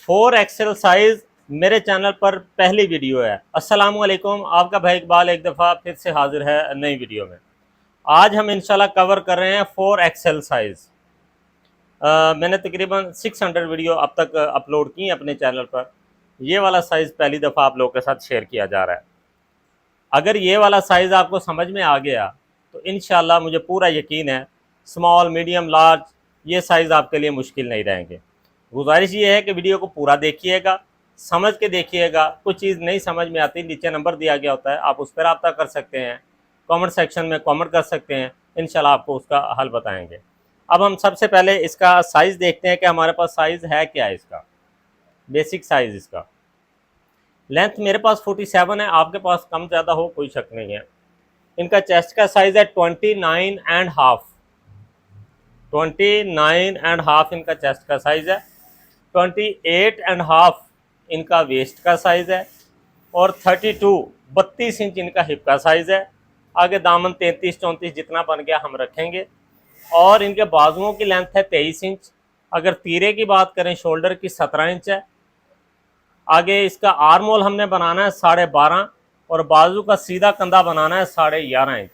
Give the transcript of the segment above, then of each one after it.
Four XL size मेरे channel पर पहली वीडियो है। अस्सलाम वालेकुम, आपका भाई इकबाल एक दफ़ा फिर से हाजिर है नई वीडियो में। आज हम इंशाल्लाह कवर कर रहे हैं फोर एक्सेल साइज़। मैंने तकरीबन 600 वीडियो अब तक अपलोड की हैं अपने चैनल पर। ये वाला साइज़ पहली दफ़ा आप लोगों के साथ शेयर किया जा रहा है। अगर ये वाला साइज़ आपको समझ में आ गया तो इंशाल्लाह मुझे पूरा यकीन है स्मॉल मीडियम लार्ज ये साइज़ आपके लिए मुश्किल नहीं रहेंगे। गुजारिश ये है कि वीडियो को पूरा देखिएगा, समझ के देखिएगा। कुछ चीज़ नहीं समझ में आती, नीचे नंबर दिया गया होता है, आप उस पर रब्ता कर सकते हैं, कमेंट सेक्शन में कमेंट कर सकते हैं, इंशाल्लाह आपको उसका हल बताएंगे। अब हम सबसे पहले इसका साइज़ देखते हैं कि हमारे पास साइज़ है क्या है इसका, बेसिक साइज़ इसका। लेंथ मेरे पास 47 है, आपके पास कम ज़्यादा हो कोई शक नहीं है। इनका चेस्ट का साइज़ है 29.5, 29.5 इनका चेस्ट का साइज़ है। 28.5 इनका वेस्ट का साइज़ है और 32 इंच इनका हिप का साइज़ है। आगे दामन 33-34 जितना बन गया हम रखेंगे। और इनके बाजुओं की लेंथ है 23 इंच। अगर तीरे की बात करें शोल्डर की 17 इंच है। आगे इसका आर्म होल हमने बनाना है 12.5 और बाजू का सीधा कंधा बनाना है 11.5 इंच।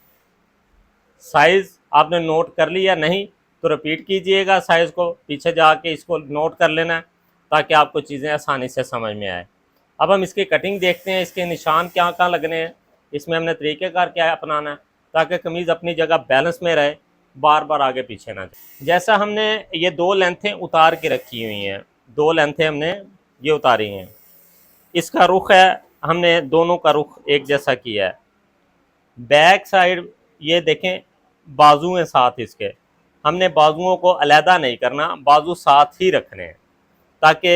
साइज़ आपने नोट कर लिया, नहीं तो रिपीट कीजिएगा, साइज़ को पीछे जाके इसको नोट कर लेना है ताकि आपको चीज़ें आसानी से समझ में आए। अब हम इसकी कटिंग देखते हैं, इसके निशान क्या क्या लगने हैं, इसमें हमने तरीक़ेकार क्या अपनाना है ताकि कमीज़ अपनी जगह बैलेंस में रहे, बार बार आगे पीछे ना जाए। जैसा हमने ये दो लेंथें उतार के रखी हुई हैं, दो लेंथें हमने ये उतारी हैं। इसका रुख है, हमने दोनों का रुख एक जैसा किया है। बैक साइड ये देखें, बाजू हैं साथ इसके, हमने बाजुओं को अलहदा नहीं करना, बाजू साथ ही रखने हैं ताकि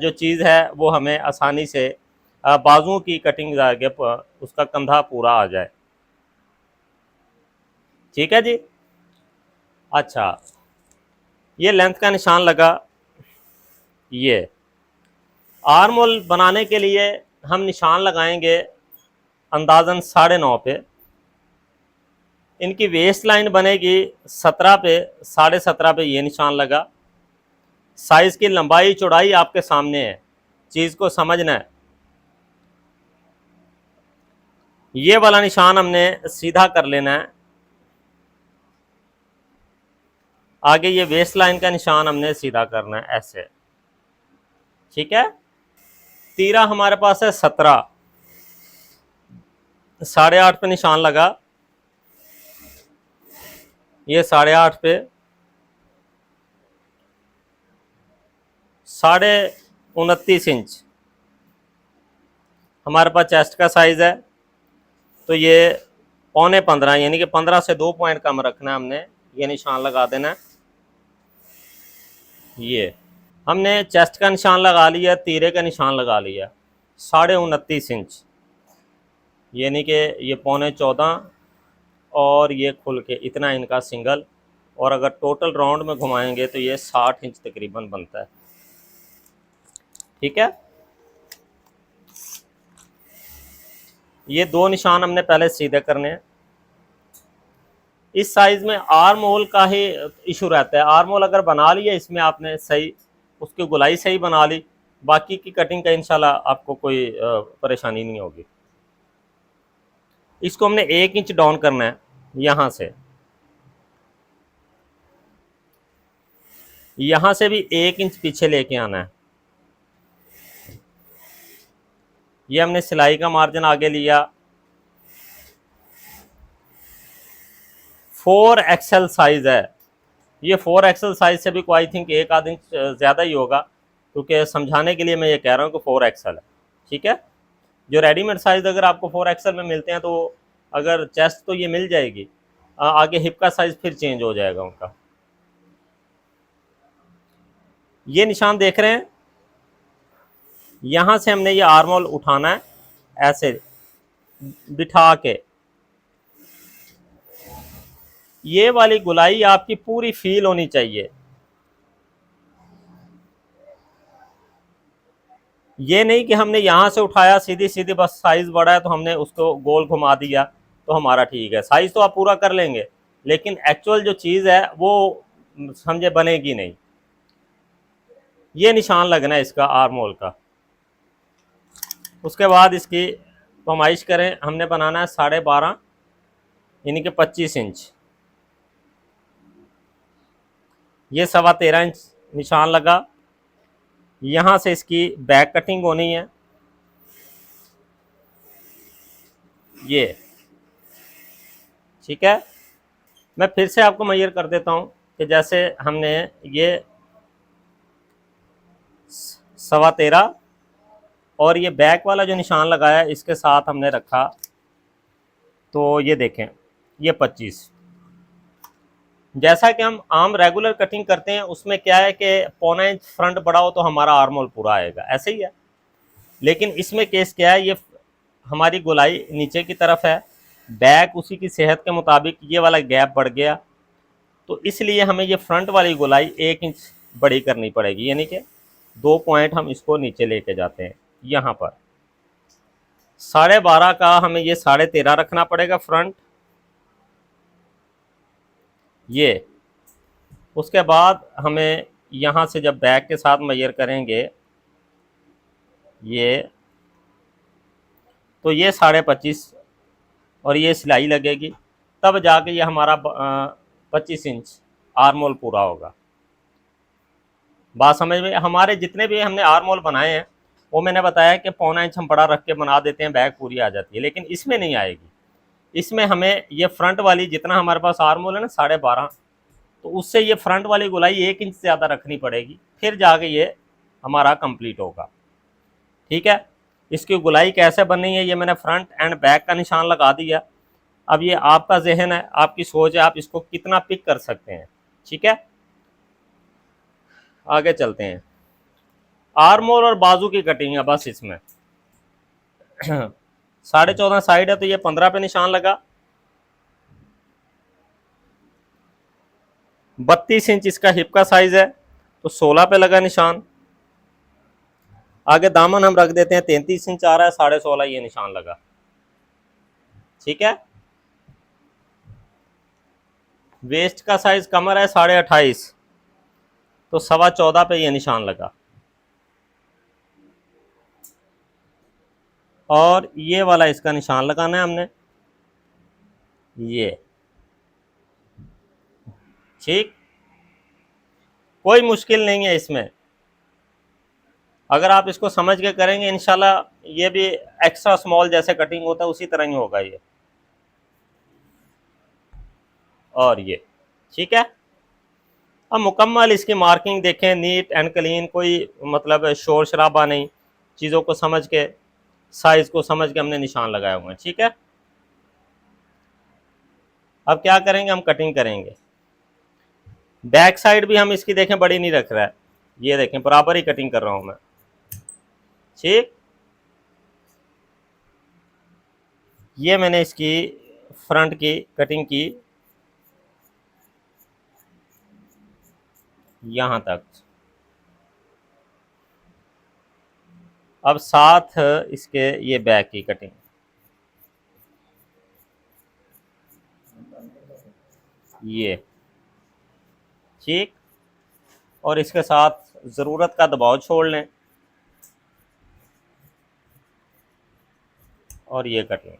जो चीज़ है वो हमें आसानी से बाजुओं की कटिंग आगे उसका कंधा पूरा आ जाए। ठीक है जी। अच्छा, ये लेंथ का निशान लगा। ये आर्म होल बनाने के लिए हम निशान लगाएंगे अंदाज़न 9.5 पे। इनकी वेस्ट लाइन बनेगी 17 पे, 17.5 पे ये निशान लगा। साइज़ की लंबाई चौड़ाई आपके सामने है, चीज़ को समझना है। ये वाला निशान हमने सीधा कर लेना है। आगे ये वेस्ट लाइन का निशान हमने सीधा करना है ऐसे। ठीक है। तीरा हमारे पास है 17, 8.5 पे निशान लगा, ये 8.5 पे, 29.5 इंच हमारे पास चेस्ट का साइज़ है। तो ये 15.25 यानी कि 15 से 2 पॉइंट कम रखना है हमने, ये निशान लगा देना है। ये हमने चेस्ट का निशान लगा लिया, तीरे का निशान लगा लिया 29.5 इंच, यानी कि ये 13.25 और ये खुल के इतना इनका सिंगल, और अगर टोटल राउंड में घुमाएंगे तो ये 60 इंच तकरीबन बनता है। ठीक है। ये दो निशान हमने पहले सीधे करने हैं। इस साइज़ में आर्म होल का ही इशू रहता है। आर्म होल अगर बना लिया इसमें आपने सही, उसकी गुलाई सही बना ली, बाकी की कटिंग का इंशाल्लाह आपको कोई परेशानी नहीं होगी। इसको हमने 1 इंच डाउन करना है, यहाँ से भी 1 इंच पीछे लेके आना है। ये हमने सिलाई का मार्जिन आगे लिया। 4 एक्सेल साइज़ है ये। 4 एक्सेल साइज़ से भी कोई आई थिंक 1 आध इंच ज़्यादा ही होगा, क्योंकि समझाने के लिए मैं ये कह रहा हूँ कि 4 एक्सेल है। ठीक है। जो रेडीमेड साइज़ अगर आपको 4 एक्सेल में मिलते हैं तो अगर चेस्ट तो ये मिल जाएगी, आगे हिप का साइज़ फिर चेंज हो जाएगा उनका। ये निशान देख रहे हैं, यहाँ से हमने ये आर्म होल उठाना है ऐसे बिठा के। ये वाली गुलाई आपकी पूरी फील होनी चाहिए। ये नहीं कि हमने यहाँ से उठाया सीधी सीधी, बस साइज़ बड़ा है तो हमने उसको गोल घुमा दिया तो हमारा ठीक है। साइज़ तो आप पूरा कर लेंगे, लेकिन एक्चुअल जो चीज़ है वो समझे बनेगी नहीं। ये निशान लगना है इसका आर्म होल का। उसके बाद इसकी पैमाइश करें, हमने बनाना है 12.5 यानी कि 25 इंच। ये 13.25 इंच निशान लगा। यहाँ से इसकी बैक कटिंग होनी है, ये ठीक है। मैं फिर से आपको मेजर कर देता हूँ कि जैसे हमने ये 13.25 और ये बैक वाला जो निशान लगाया इसके साथ हमने रखा, तो ये देखें ये 25। जैसा कि हम आम रेगुलर कटिंग करते हैं उसमें क्या है कि 1.25 इंच फ्रंट बड़ा हो तो हमारा आर्म होल पूरा आएगा, ऐसे ही है। लेकिन इसमें केस क्या है, ये हमारी गोलाई नीचे की तरफ है, बैक उसी की सेहत के मुताबिक ये वाला गैप बढ़ गया, तो इसलिए हमें ये फ्रंट वाली गोलाई 1 इंच बड़ी करनी पड़ेगी, यानी कि 2 पॉइंट हम इसको नीचे लेके जाते हैं। यहाँ पर 12.5 का हमें ये 13.5 रखना पड़ेगा फ्रंट, ये। उसके बाद हमें यहाँ से जब बैक के साथ मेजर करेंगे ये, तो ये 25.5 और ये सिलाई लगेगी, तब जाके ये हमारा 25 इंच आर्म होल पूरा होगा। बात समझ में? हमारे जितने भी हमने आर्म होल बनाए हैं वो मैंने बताया कि 1.25 इंच हम बड़ा रख के बना देते हैं, बैक पूरी आ जाती है, लेकिन इसमें नहीं आएगी। इसमें हमें ये फ्रंट वाली जितना हमारे पास आर्म होल है ना 12.5, तो उससे ये फ्रंट वाली गोलाई 1 इंच ज़्यादा रखनी पड़ेगी, फिर जाके ये हमारा कंप्लीट होगा। ठीक है, इसकी गोलाई कैसे बननी है ये मैंने फ्रंट एंड बैक का निशान लगा दिया। अब ये आपका जहन है, आपकी सोच है, आप इसको कितना पिक कर सकते हैं। ठीक है, आगे चलते हैं। आर्म होल और बाजू की कटिंग है बस इसमें। 14.5 साइड है तो ये 15 पे निशान लगा, 32 इंच इसका हिप का साइज है तो 16 पे लगा निशान। आगे दामन हम रख देते हैं 33 इंच आ रहा है, 16.5 ये निशान लगा। ठीक है, वेस्ट का साइज कमर है 28.5 तो 14.25 पे ये निशान लगा। और ये वाला इसका निशान लगाना है हमने, ये। ठीक, कोई मुश्किल नहीं है इसमें, अगर आप इसको समझ के करेंगे इंशाल्लाह ये भी एक्स्ट्रा स्मॉल जैसे कटिंग होता है उसी तरह ही होगा ये। और ये ठीक है। अब मुकम्मल इसकी मार्किंग देखें, नीट एंड क्लीन, कोई मतलब शोर शराबा नहीं, चीज़ों को समझ के साइज़ को समझ के हमने निशान लगाए हुए हैं। ठीक है, अब क्या करेंगे, हम कटिंग करेंगे। बैक साइड भी हम इसकी देखें बड़ी नहीं रख रहा है, ये देखें बराबर ही कटिंग कर रहा हूँ मैं। ठीक, ये मैंने इसकी फ्रंट की कटिंग की यहाँ तक। अब साथ इसके ये बैक की कटिंग, ये ठीक, और इसके साथ ज़रूरत का दबाव छोड़ लें और ये कटिंग,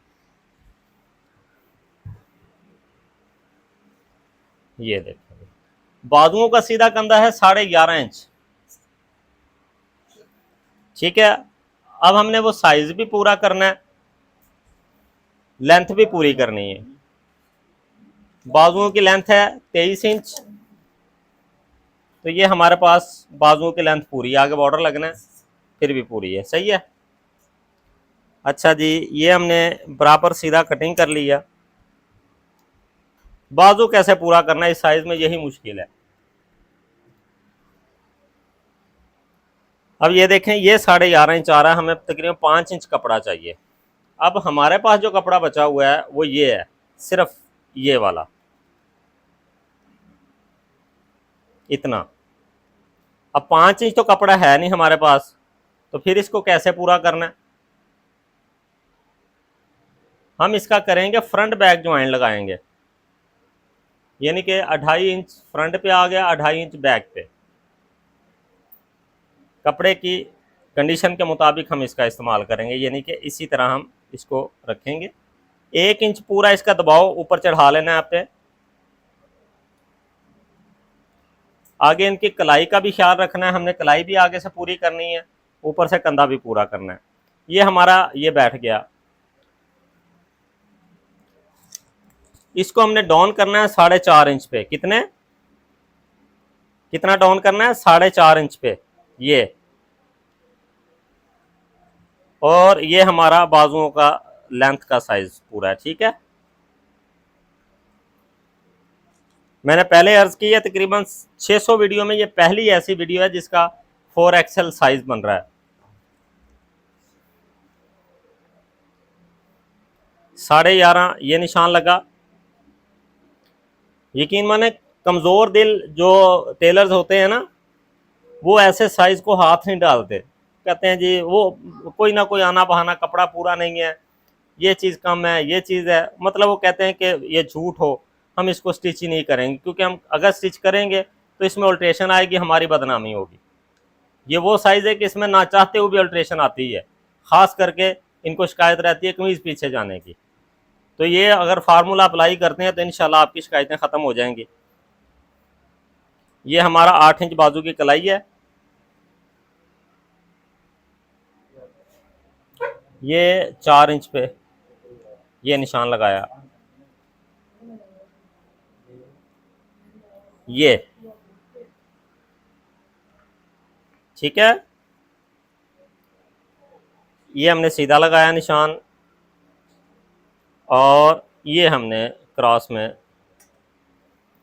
ये देखें। बाजुओं का सीधा कंधा है 11.5 इंच। ठीक है, अब हमने वो साइज भी पूरा करना है, लेंथ भी पूरी करनी है। बाजुओं की लेंथ है 23 इंच, तो ये हमारे पास बाजुओं की लेंथ पूरी, आगे बॉर्डर लगना है फिर भी पूरी है। सही है, अच्छा जी, ये हमने बराबर सीधा कटिंग कर लिया। बाजू कैसे पूरा करना है इस साइज में, यही मुश्किल है। अब ये देखें ये 11.5 इंच आ रहा है, हमें तकरीबन 5 इंच कपड़ा चाहिए। अब हमारे पास जो कपड़ा बचा हुआ है वो ये है, सिर्फ ये वाला इतना। अब 5 इंच तो कपड़ा है नहीं हमारे पास, तो फिर इसको कैसे पूरा करना है। हम इसका करेंगे फ्रंट बैक ज्वाइंट लगाएंगे, यानी कि 2.5 इंच फ्रंट पे आ गया, 2.5 इंच बैक पे। कपड़े की कंडीशन के मुताबिक हम इसका इस्तेमाल करेंगे, यानी कि इसी तरह हम इसको रखेंगे। 1 इंच पूरा इसका दबाव ऊपर चढ़ा लेना है आपने। आगे इनकी कलाई का भी ख्याल रखना है, हमने कलाई भी आगे से पूरी करनी है, ऊपर से कंधा भी पूरा करना है। ये हमारा ये बैठ गया। इसको हमने डाउन करना है 4.5 इंच पे। कितना डाउन करना है? 4.5 इंच पे ये। और ये हमारा बाजुओं का लेंथ का साइज पूरा है, ठीक है। मैंने पहले अर्ज की है तकरीबन 600 वीडियो में ये पहली ऐसी वीडियो है जिसका 4XL साइज बन रहा है। 11.5 ये निशान लगा। यकीन माने कमज़ोर दिल जो टेलर्स होते हैं ना, वो ऐसे साइज को हाथ नहीं डालते, कहते हैं जी वो कोई ना कोई आना बहाना, कपड़ा पूरा नहीं है, ये चीज़ कम है, ये चीज़ है, मतलब वो कहते हैं कि ये झूठ हो, हम इसको स्टिच ही नहीं करेंगे, क्योंकि हम अगर स्टिच करेंगे तो इसमें अल्ट्रेशन आएगी, हमारी बदनामी होगी। ये वो साइज़ है कि इसमें ना चाहते हुए भी अल्ट्रेशन आती है, ख़ास करके इनको शिकायत रहती है कमीज़ पीछे जाने की। तो ये अगर फार्मूला अप्लाई करते हैं तो इंशाल्लाह आपकी शिकायतें ख़त्म हो जाएंगी। ये हमारा 8 इंच बाजू की कलाई है। ये 4 इंच पे ये निशान लगाया। ये ठीक है, ये हमने सीधा लगाया निशान, और ये हमने क्रॉस में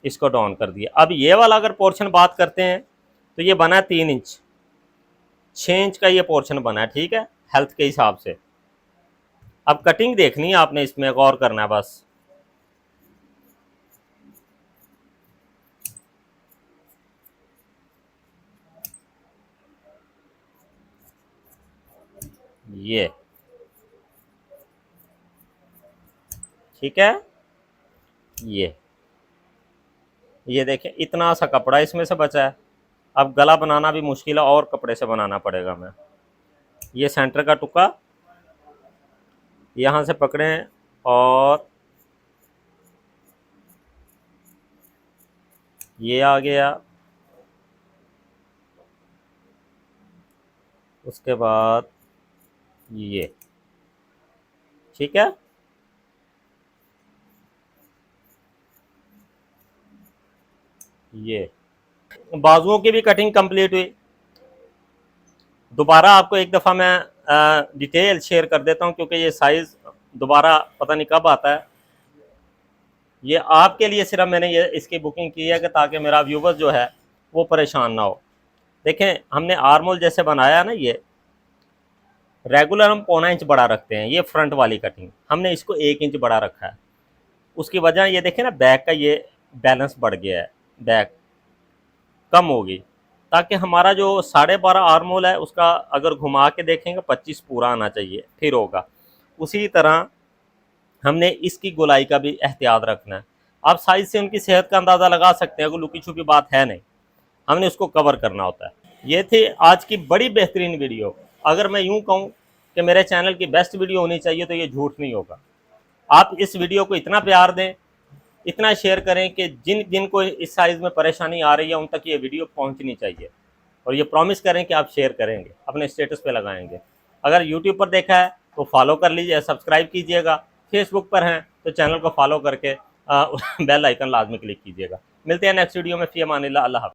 इसको डाउन कर दिया। अब ये वाला अगर पोर्शन बात करते हैं तो ये बना है 3 इंच, 6 इंच का ये पोर्शन बना है, ठीक है, हेल्थ के हिसाब से। अब कटिंग देखनी है आपने, इसमें गौर करना है बस। ये ठीक है, ये देखें इतना सा कपड़ा इसमें से बचा है। अब गला बनाना भी मुश्किल है और कपड़े से बनाना पड़ेगा हमें। ये सेंटर का टुक्का यहाँ से पकड़ें और ये आ गया। उसके बाद ये, ठीक है, ये बाजुओं की भी कटिंग कंप्लीट हुई। दोबारा आपको एक दफ़ा मैं डिटेल शेयर कर देता हूँ, क्योंकि ये साइज़ दोबारा पता नहीं कब आता है। ये आपके लिए सिर्फ मैंने ये इसकी बुकिंग की है कि ताकि मेरा व्यूवर्स जो है वो परेशान ना हो। देखें हमने आर्मोल जैसे बनाया ना, ये रेगुलर हम 1.25 इंच बड़ा रखते हैं, ये फ्रंट वाली कटिंग हमने इसको 1 इंच बड़ा रखा है। उसकी वजह ये देखें ना, बैक का ये बैलेंस बढ़ गया है, बैक कम होगी, ताकि हमारा जो 12.5 आर्मोल है उसका अगर घुमा के देखेंगे 25 पूरा आना चाहिए, फिर होगा। उसी तरह हमने इसकी गोलाई का भी एहतियात रखना है। आप साइज से उनकी सेहत का अंदाज़ा लगा सकते हैं, कोई लुकी छुपी बात है नहीं, हमने उसको कवर करना होता है। ये थी आज की बड़ी बेहतरीन वीडियो। अगर मैं यूँ कहूँ कि मेरे चैनल की बेस्ट वीडियो होनी चाहिए तो ये झूठ नहीं होगा। आप इस वीडियो को इतना प्यार दें, इतना शेयर करें कि जिन को इस साइज़ में परेशानी आ रही है उन तक ये वीडियो पहुंचनी चाहिए, और ये प्रॉमिस करें कि आप शेयर करेंगे, अपने स्टेटस पे लगाएंगे। अगर यूट्यूब पर देखा है तो फॉलो कर लीजिए, सब्सक्राइब कीजिएगा। फेसबुक पर हैं तो चैनल को फॉलो करके बेल आइकन लाजमी क्लिक कीजिएगा। मिलते हैं नेक्स्ट वीडियो में। फ़ी अमानिल्लाह, अल्लाह हाफ़िज़।